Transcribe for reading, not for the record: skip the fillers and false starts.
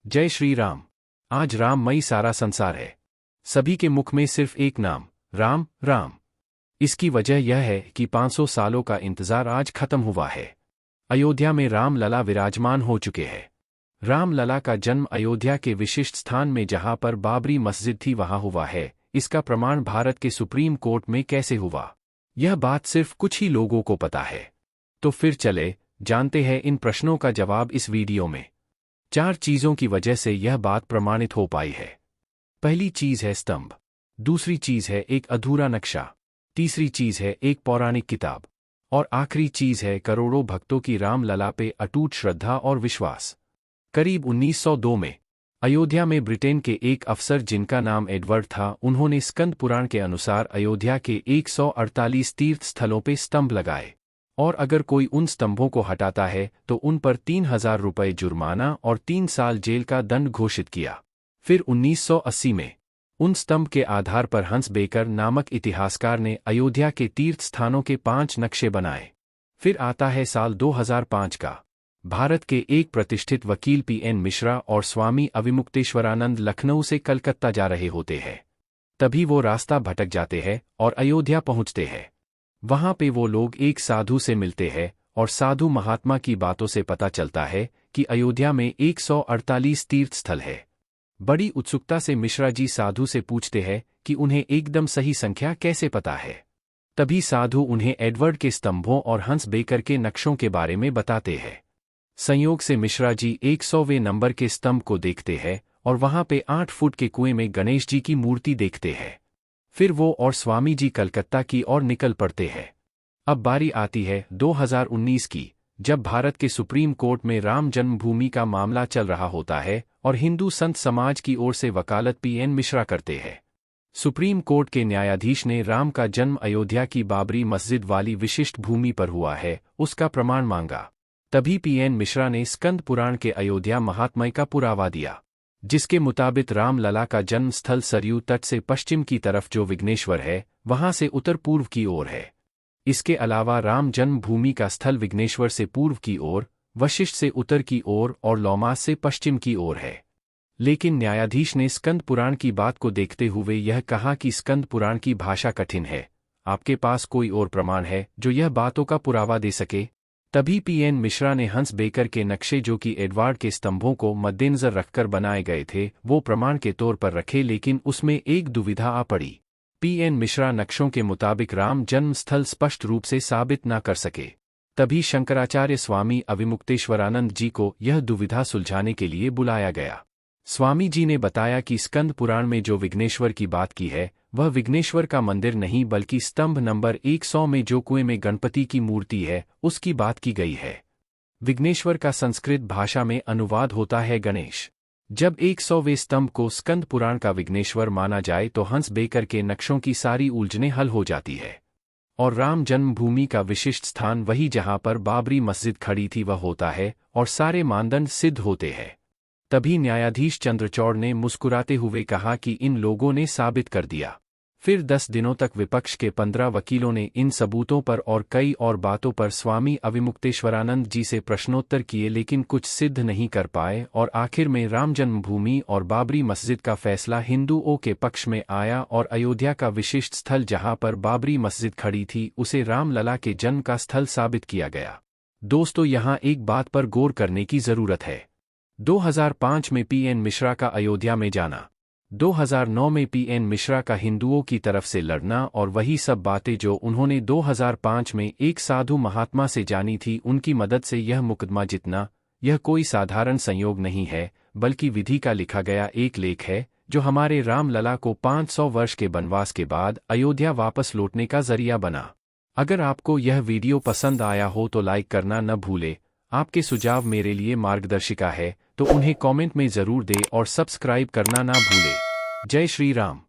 जय श्री राम। आज राममयी सारा संसार है। सभी के मुख में सिर्फ एक नाम, राम राम। इसकी वजह यह है कि 500 सालों का इंतजार आज खत्म हुआ है। अयोध्या में राम लला विराजमान हो चुके हैं। राम लला का जन्म अयोध्या के विशिष्ट स्थान में जहां पर बाबरी मस्जिद थी वहां हुआ है। इसका प्रमाण भारत के सुप्रीम कोर्ट में कैसे हुआ, यह बात सिर्फ कुछ ही लोगों को पता है। तो फिर चले जानते हैं इन प्रश्नों का जवाब इस वीडियो में। 4 चीजों की वजह से यह बात प्रमाणित हो पाई है। पहली चीज है स्तंभ, दूसरी चीज है एक अधूरा नक्शा, तीसरी चीज है एक पौराणिक किताब, और आखिरी चीज है करोड़ों भक्तों की राम लला पे अटूट श्रद्धा और विश्वास। करीब 1902 में अयोध्या में ब्रिटेन के एक अफसर जिनका नाम एडवर्ड था, उन्होंने स्कंद पुराण के अनुसार अयोध्या के 148 तीर्थ स्थलों पे स्तंभ लगाए, और अगर कोई उन स्तंभों को हटाता है तो उन पर 3000 रुपये जुर्माना और 3 साल जेल का दंड घोषित किया। फिर 1980 में उन स्तंभ के आधार पर हंस बेकर नामक इतिहासकार ने अयोध्या के तीर्थ स्थानों के 5 नक्शे बनाए। फिर आता है साल 2005 का। भारत के एक प्रतिष्ठित वकील पीएन मिश्रा और स्वामी अविमुक्तेश्वरानंद लखनऊ से कलकत्ता जा रहे होते हैं। तभी वो रास्ता भटक जाते हैं और अयोध्या पहुंचते हैं। वहां पे वो लोग एक साधु से मिलते हैं और साधु महात्मा की बातों से पता चलता है कि अयोध्या में 148 तीर्थ स्थल है। बड़ी उत्सुकता से मिश्रा जी साधु से पूछते हैं कि उन्हें एकदम सही संख्या कैसे पता है। तभी साधु उन्हें एडवर्ड के स्तंभों और हंस बेकर के नक्शों के बारे में बताते हैं। संयोग से मिश्रा जी 100वें नंबर के स्तंभ को देखते हैं और वहां पे 8 फुट के कुएं में गणेश जी की मूर्ति देखते हैं। फिर वो और स्वामी जी कलकत्ता की ओर निकल पड़ते हैं। अब बारी आती है 2019 की, जब भारत के सुप्रीम कोर्ट में राम जन्मभूमि का मामला चल रहा होता है और हिंदू संत समाज की ओर से वकालत पीएन मिश्रा करते हैं। सुप्रीम कोर्ट के न्यायाधीश ने राम का जन्म अयोध्या की बाबरी मस्जिद वाली विशिष्ट भूमि पर हुआ है, उसका प्रमाण मांगा। तभी पीएन मिश्रा ने स्कंद पुराण के अयोध्या महात्म्य का पुरावा दिया, जिसके मुताबिक राम लला का जन्म स्थल सरयू तट से पश्चिम की तरफ जो विघ्नेश्वर है, वहां से उत्तर पूर्व की ओर है। इसके अलावा राम जन्मभूमि का स्थल विघ्नेश्वर से पूर्व की ओर, वशिष्ठ से उत्तर की ओर और लौमास से पश्चिम की ओर है। लेकिन न्यायाधीश ने स्कंद पुराण की बात को देखते हुए यह कहा कि स्कंद पुराण की भाषा कठिन है, आपके पास कोई और प्रमाण है जो यह बातों का पुरावा दे सके। तभी पीएन मिश्रा ने हंस बेकर के नक्शे जो कि एडवर्ड के स्तंभों को मद्देनजर रखकर बनाए गए थे, वो प्रमाण के तौर पर रखे, लेकिन उसमें एक दुविधा आ पड़ी। पीएन मिश्रा नक्शों के मुताबिक राम जन्म स्थल स्पष्ट रूप से साबित न कर सके। तभी शंकराचार्य स्वामी अविमुक्तेश्वरानंद जी को यह दुविधा सुलझाने के लिए बुलाया गया। स्वामी जी ने बताया कि स्कंद पुराण में जो विघ्नेश्वर की बात की है, वह विघ्नेश्वर का मंदिर नहीं बल्कि स्तंभ नंबर 100 में जो कुएं में गणपति की मूर्ति है, उसकी बात की गई है। विघ्नेश्वर का संस्कृत भाषा में अनुवाद होता है गणेश। जब 100वें स्तंभ को स्कंद पुराण का विघ्नेश्वर माना जाए तो हंस बेकर के नक्शों की सारी उलझनें हल हो जाती है, और राम जन्मभूमि का विशिष्ट स्थान वही जहां पर बाबरी मस्जिद खड़ी थी वह होता है, और सारे मानदंड सिद्ध होते हैं। तभी न्यायाधीश चंद्रचूड़ ने मुस्कुराते हुए कहा कि इन लोगों ने साबित कर दिया। फिर 10 दिनों तक विपक्ष के 15 वकीलों ने इन सबूतों पर और कई और बातों पर स्वामी अविमुक्तेश्वरानंद जी से प्रश्नोत्तर किए, लेकिन कुछ सिद्ध नहीं कर पाए, और आखिर में राम जन्मभूमि और बाबरी मस्जिद का फैसला हिंदुओं के पक्ष में आया, और अयोध्या का विशिष्ट स्थल जहां पर बाबरी मस्जिद खड़ी थी उसे राम लला के जन्म का स्थल साबित किया गया। दोस्तों, यहाँ एक बात पर गौर करने की जरूरत है। 2005 में पीएन मिश्रा का अयोध्या में जाना, 2009 में पीएन मिश्रा का हिंदुओं की तरफ से लड़ना, और वही सब बातें जो उन्होंने 2005 में एक साधु महात्मा से जानी थी, उनकी मदद से यह मुकदमा जीतना, यह कोई साधारण संयोग नहीं है, बल्कि विधि का लिखा गया एक लेख है जो हमारे राम लला को 500 वर्ष के वनवास के बाद अयोध्या वापस लौटने का जरिया बना। अगर आपको यह वीडियो पसंद आया हो तो लाइक करना न भूले। आपके सुझाव मेरे लिए मार्गदर्शिका है, तो उन्हें कमेंट में जरूर दें और सब्सक्राइब करना ना भूलें। जय श्री राम।